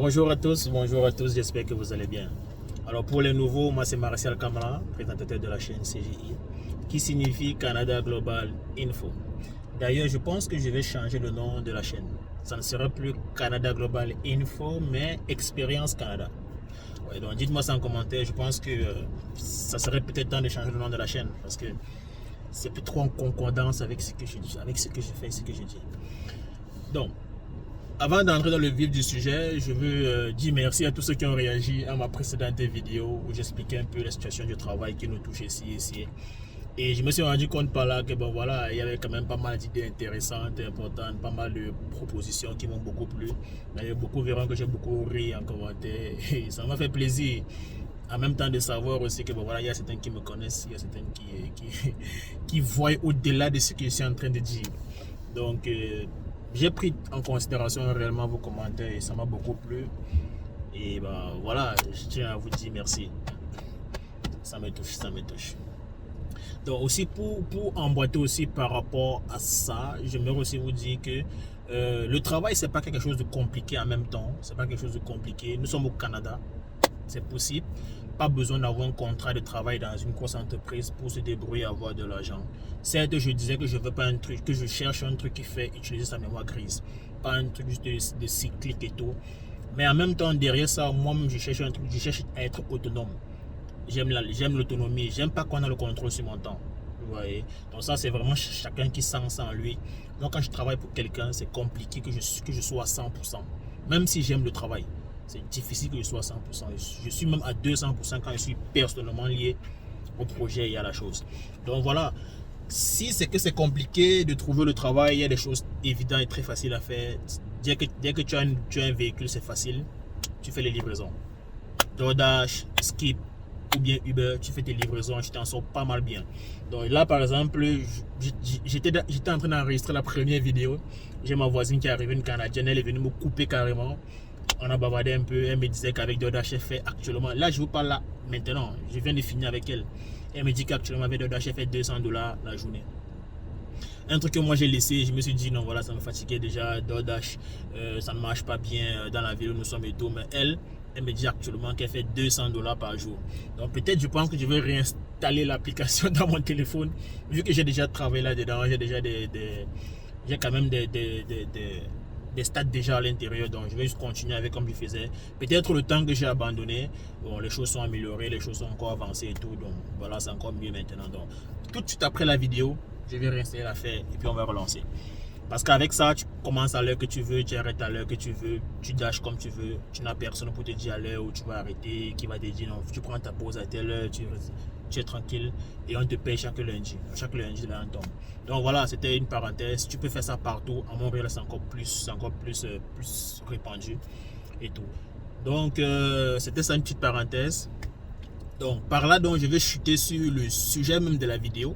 Bonjour à tous, j'espère que vous allez bien. Alors pour les nouveaux, moi c'est Martial Kamara, présentateur de la chaîne CGI, qui signifie Canada Global Info. D'ailleurs, je pense que je vais changer le nom de la chaîne. Ça ne sera plus Canada Global Info, mais Expérience Canada. Ouais, donc dites-moi ça en commentaire, je pense que ça serait peut-être temps de changer le nom de la chaîne, parce que c'est plus trop en concordance avec ce que je dis, avec ce que je fais et ce que je dis. Donc, avant d'entrer dans le vif du sujet, je veux dire merci à tous ceux qui ont réagi à ma précédente vidéo où j'expliquais un peu la situation du travail qui nous touche ici et ici. Et je me suis rendu compte par là que bon voilà, il y avait quand même pas mal d'idées intéressantes, importantes, pas mal de propositions qui m'ont beaucoup plu. D'ailleurs, beaucoup verront que j'ai beaucoup ri en commentaire et ça m'a fait plaisir. En même temps de savoir aussi que bon voilà, il y a certains qui me connaissent, il y a certains qui voient au-delà de ce que je suis en train de dire. Donc j'ai pris en considération réellement vos commentaires et ça m'a beaucoup plu. Et ben voilà, je tiens à vous dire merci. Ça me touche, ça me touche. Donc aussi pour emboîter aussi par rapport à ça, j'aimerais aussi vous dire que le travail c'est pas quelque chose de compliqué en même temps. C'est pas quelque chose de compliqué. Nous sommes au Canada, c'est possible. Pas besoin d'avoir un contrat de travail dans une grosse entreprise pour se débrouiller et avoir de l'argent. Certes, je disais que je veux pas un truc, que je cherche un truc qui fait utiliser sa mémoire grise, pas un truc juste de cyclique et tout. Mais en même temps, derrière ça, moi-même, je cherche un truc, je cherche à être autonome. J'aime l'autonomie, j'aime pas qu'on a le contrôle sur mon temps. Vous voyez? Donc ça, c'est vraiment chacun qui sent ça en lui. Moi, quand je travaille pour quelqu'un, c'est compliqué que je sois à 100%. Même si j'aime le travail. C'est difficile que je sois à 100%. Je suis même à 200% quand je suis personnellement lié au projet et à la chose. Donc voilà, si c'est que c'est compliqué de trouver le travail, il y a des choses évidentes et très faciles à faire. Dès que tu as un véhicule, c'est facile. Tu fais les livraisons. DoorDash, Skip ou bien Uber, tu fais tes livraisons, tu t'en sors pas mal bien. Donc là, par exemple, j'étais en train d'enregistrer la première vidéo. J'ai ma voisine qui est arrivée, une Canadienne, elle est venue me couper carrément. On a bavardé un peu, elle me disait qu'avec DoorDash, elle fait actuellement, là je vous parle là, maintenant, je viens de finir avec elle. Elle me dit qu'actuellement avec DoorDash, elle fait $200 la journée. Un truc que moi j'ai laissé, je me suis dit non voilà, ça me fatiguait déjà, DoorDash, ça ne marche pas bien dans la ville où nous sommes et tout, mais elle me dit actuellement qu'elle fait $200 par jour. Donc peut-être je pense que je vais réinstaller l'application dans mon téléphone, vu que j'ai déjà travaillé là-dedans, j'ai déjà j'ai quand même des stats déjà à l'intérieur, donc je vais juste continuer avec comme je faisais. Peut-être le temps que j'ai abandonné, bon, les choses sont améliorées, les choses sont encore avancées et tout, donc voilà, c'est encore mieux maintenant. Donc tout de suite après la vidéo, je vais réinstaller l'affaire et puis on va relancer. Parce qu'avec ça, tu commences à l'heure que tu veux, tu arrêtes à l'heure que tu veux, tu dashes comme tu veux, tu n'as personne pour te dire à l'heure où tu vas arrêter, qui va te dire non, tu prends ta pause à telle heure, tu es tranquille et on te paye chaque lundi. Chaque lundi, là, on tombe. Donc voilà, c'était une parenthèse. Tu peux faire ça partout. À Montréal, c'est encore plus répandu et tout. Donc, c'était ça une petite parenthèse. Donc, par là, donc, je vais chuter sur le sujet même de la vidéo.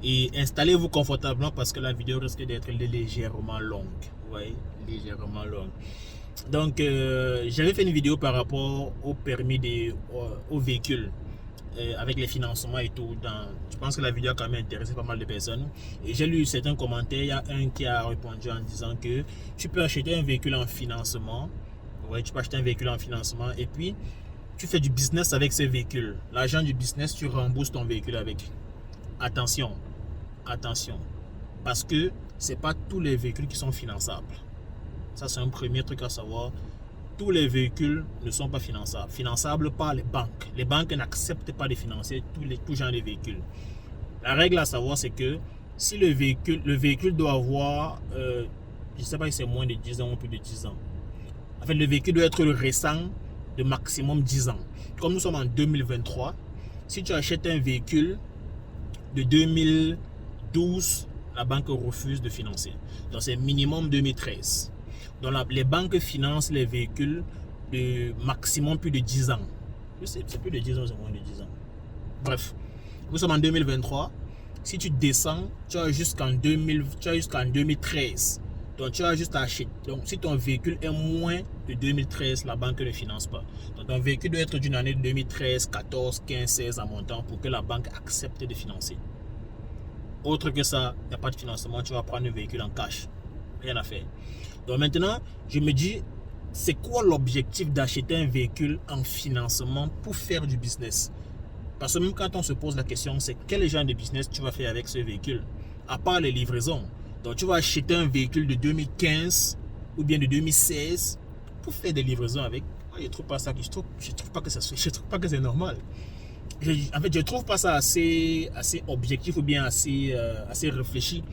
Et installez-vous confortablement parce que la vidéo risque d'être légèrement longue. Vous voyez, légèrement longue. Donc, j'avais fait une vidéo par rapport au permis au véhicule. Avec les financements et tout, je pense que la vidéo a quand même intéressé pas mal de personnes. Et j'ai lu certains commentaires. Il y a un qui a répondu en disant que tu peux acheter un véhicule en financement. Ouais, tu peux acheter un véhicule en financement et puis tu fais du business avec ce véhicule. L'argent du business, tu rembourses ton véhicule avec. Attention, attention. Parce que c'est pas tous les véhicules qui sont finançables. Ça, c'est un premier truc à savoir. Tous les véhicules ne sont pas finançables. Finançables par les banques. Les banques n'acceptent pas de financer tout genre de véhicules. La règle à savoir, c'est que si le véhicule doit avoir, je ne sais pas si c'est moins de 10 ans ou plus de 10 ans. En fait, le véhicule doit être récent de maximum 10 ans. Comme nous sommes en 2023, si tu achètes un véhicule de 2012, la banque refuse de financer. Donc, c'est minimum 2013. Donc les banques financent les véhicules de maximum plus de 10 ans. C'est plus de 10 ans, c'est moins de 10 ans. Bref, nous sommes en 2023. Si tu descends, tu as jusqu'en 2013. Donc tu as juste à acheter. Donc si ton véhicule est moins de 2013, la banque ne finance pas. Donc ton véhicule doit être d'une année de 2013, 14, 15, 16 à montant pour que la banque accepte de financer. Autre que ça, il n'y a pas de financement, tu vas prendre un véhicule en cash. Rien à faire. Donc maintenant, je me dis, c'est quoi l'objectif d'acheter un véhicule en financement pour faire du business? Parce que même quand on se pose la question, c'est quel genre de business tu vas faire avec ce véhicule? À part les livraisons. Donc tu vas acheter un véhicule de 2015 ou bien de 2016 pour faire des livraisons avec. Je ne trouve pas ça, je trouve pas que c'est normal. En fait, je trouve pas ça assez objectif ou bien assez réfléchi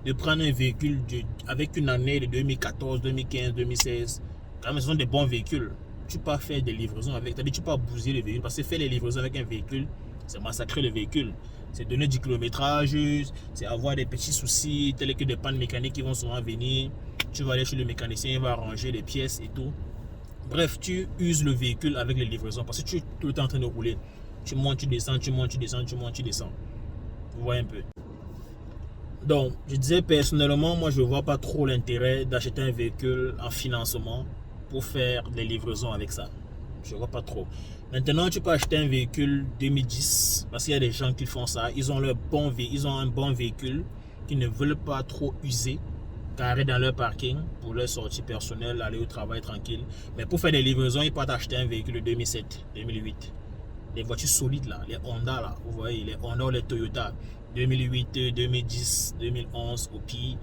de prendre un véhicule avec une année de 2014, 2015, 2016. Quand même, ce sont des bons véhicules. Tu peux pas faire des livraisons avec, c'est-à-dire tu peux pas bousiller le véhicule parce que faire les livraisons avec un véhicule, c'est massacrer le véhicule. C'est donner du kilométrage, c'est avoir des petits soucis tels que des pannes mécaniques qui vont souvent venir. Tu vas aller chez le mécanicien, il va arranger les pièces et tout. Bref, tu uses le véhicule avec les livraisons parce que tu es tout le temps en train de rouler. Tu montes, tu descends, tu montes, tu descends, tu montes, tu descends. Vous voyez un peu. Donc, je disais personnellement, moi je ne vois pas trop l'intérêt d'acheter un véhicule en financement pour faire des livraisons avec ça. Je ne vois pas trop. Maintenant, tu peux acheter un véhicule 2010 parce qu'il y a des gens qui font ça. Ils ont un bon véhicule qui ne veulent pas trop user, carré dans leur parking pour leur sortie personnelle, aller au travail tranquille. Mais pour faire des livraisons, ils peuvent acheter un véhicule de 2007, 2008. Les voitures solides là, les Honda là, vous voyez, les Honda ou les Toyota 2008, 2010, 2011 au pire,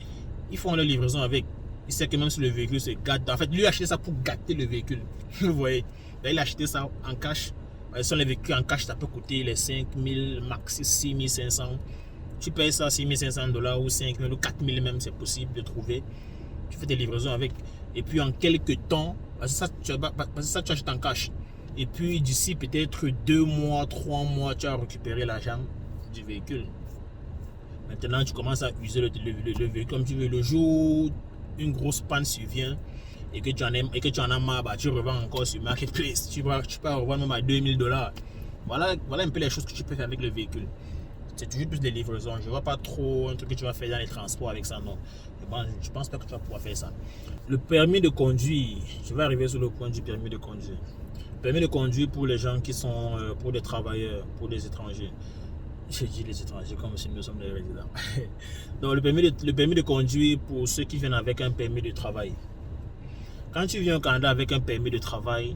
ils font leur livraison avec. Il sait que même si le véhicule se gâte, en fait lui il a acheté ça pour gâter le véhicule. Vous voyez, là, il a acheté ça en cash. Si les véhicules en cash, ça peut coûter les 5000, max 6500. Tu payes ça $6500 ou 5000 ou 4000 même, c'est possible de trouver. Tu fais tes livraisons avec. Et puis en quelques temps, parce que ça tu achètes en cash. Et puis d'ici peut-être 2 mois, 3 mois, tu as récupéré l'argent du véhicule. Maintenant, tu commences à user le véhicule comme tu veux. Le jour où une grosse panne survient et que tu en as marre, bah, tu revends encore sur Marketplace. Tu peux revendre même à $2000. Voilà un peu les choses que tu peux faire avec le véhicule. C'est toujours plus des livraisons. Je ne vois pas trop un truc que tu vas faire dans les transports avec ça, non. Je pense pas que tu vas pouvoir faire ça. Le permis de conduire, je vais arriver sur le point du permis de conduire. Permis de conduire pour les gens qui sont, pour des travailleurs, pour des étrangers. Je dis les étrangers comme si nous sommes des résidents. Donc le permis de conduire pour ceux qui viennent avec un permis de travail. Quand tu viens au Canada avec un permis de travail,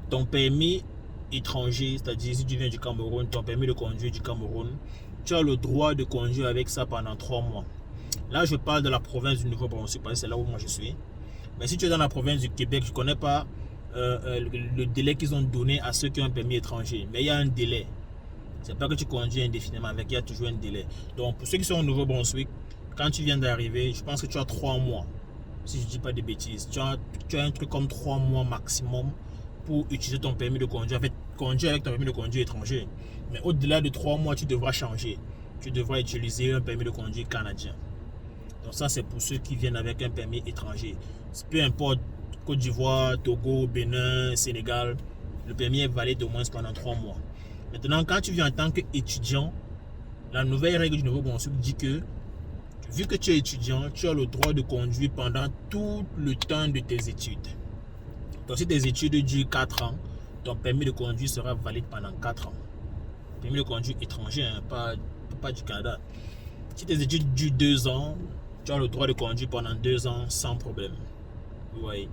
ton permis étranger, c'est-à-dire si tu viens du Cameroun, ton permis de conduire du Cameroun, tu as le droit de conduire avec ça pendant 3 mois. Là, je parle de la province du Nouveau-Brunswick, parce que c'est là où moi je suis. Mais si tu es dans la province du Québec, je ne connais pas le délai qu'ils ont donné à ceux qui ont un permis étranger. Mais il y a un délai. C'est pas que tu conduis indéfiniment avec, il y a toujours un délai. Donc, pour ceux qui sont au Nouveau-Brunswick, quand tu viens d'arriver, je pense que tu as 3 mois. Si je ne dis pas de bêtises, tu as un truc comme 3 mois maximum pour utiliser ton permis de conduire. En fait, conduire avec ton permis de conduire étranger. Mais au-delà de 3 mois, tu devras changer. Tu devras utiliser un permis de conduire canadien. Donc ça, c'est pour ceux qui viennent avec un permis étranger. Peu importe, Côte d'Ivoire, Togo, Bénin, Sénégal, le permis est valide au moins pendant 3 mois. Maintenant, quand tu viens en tant qu'étudiant, la nouvelle règle du Nouveau-Brunswick dit que, vu que tu es étudiant, tu as le droit de conduire pendant tout le temps de tes études. Donc, si tes études durent 4 ans, ton permis de conduire sera valide pendant 4 ans. Permis de conduire étranger, hein, pas du Canada. Si tes études durent 2 ans, tu as le droit de conduire pendant 2 ans sans problème. Vous voyez.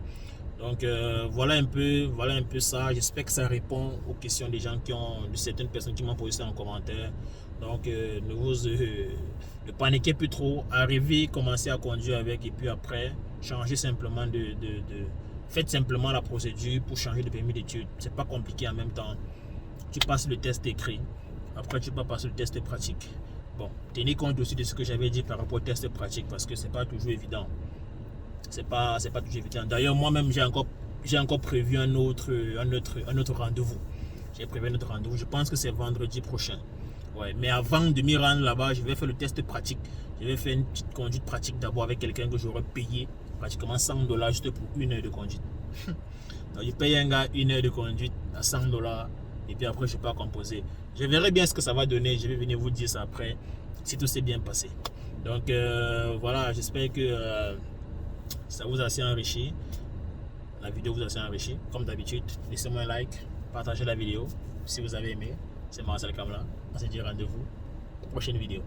Donc voilà un peu ça. J'espère que ça répond aux questions des gens de certaines personnes qui m'ont posé ça en commentaire. Donc ne paniquez plus trop. Arrivez, commencez à conduire avec et puis après, changez simplement faites simplement la procédure pour changer de permis d'études. C'est pas compliqué en même temps. Tu passes le test écrit. Après, tu peux passer le test pratique. Bon, tenez compte aussi de ce que j'avais dit par rapport au test pratique parce que c'est pas toujours évident. C'est pas toujours évident. D'ailleurs, moi-même, j'ai encore prévu un autre rendez-vous. J'ai prévu un autre rendez-vous. Je pense que c'est vendredi prochain. Ouais, mais avant de m'y rendre là-bas, je vais faire le test pratique. Je vais faire une petite conduite pratique d'abord avec quelqu'un que j'aurais payé pratiquement $100 juste pour 1 heure de conduite. Donc, je paye un gars 1 heure de conduite à $100 et puis après, je peux composer. Je verrai bien ce que ça va donner. Je vais venir vous dire ça après si tout s'est bien passé. Donc, voilà, j'espère que ça vous a assez enrichi. La vidéo vous a assez enrichi. Comme d'habitude, laissez-moi un like, partagez la vidéo si vous avez aimé. C'est Marcel Kamla. On se dit rendez-vous pour la prochaine vidéo.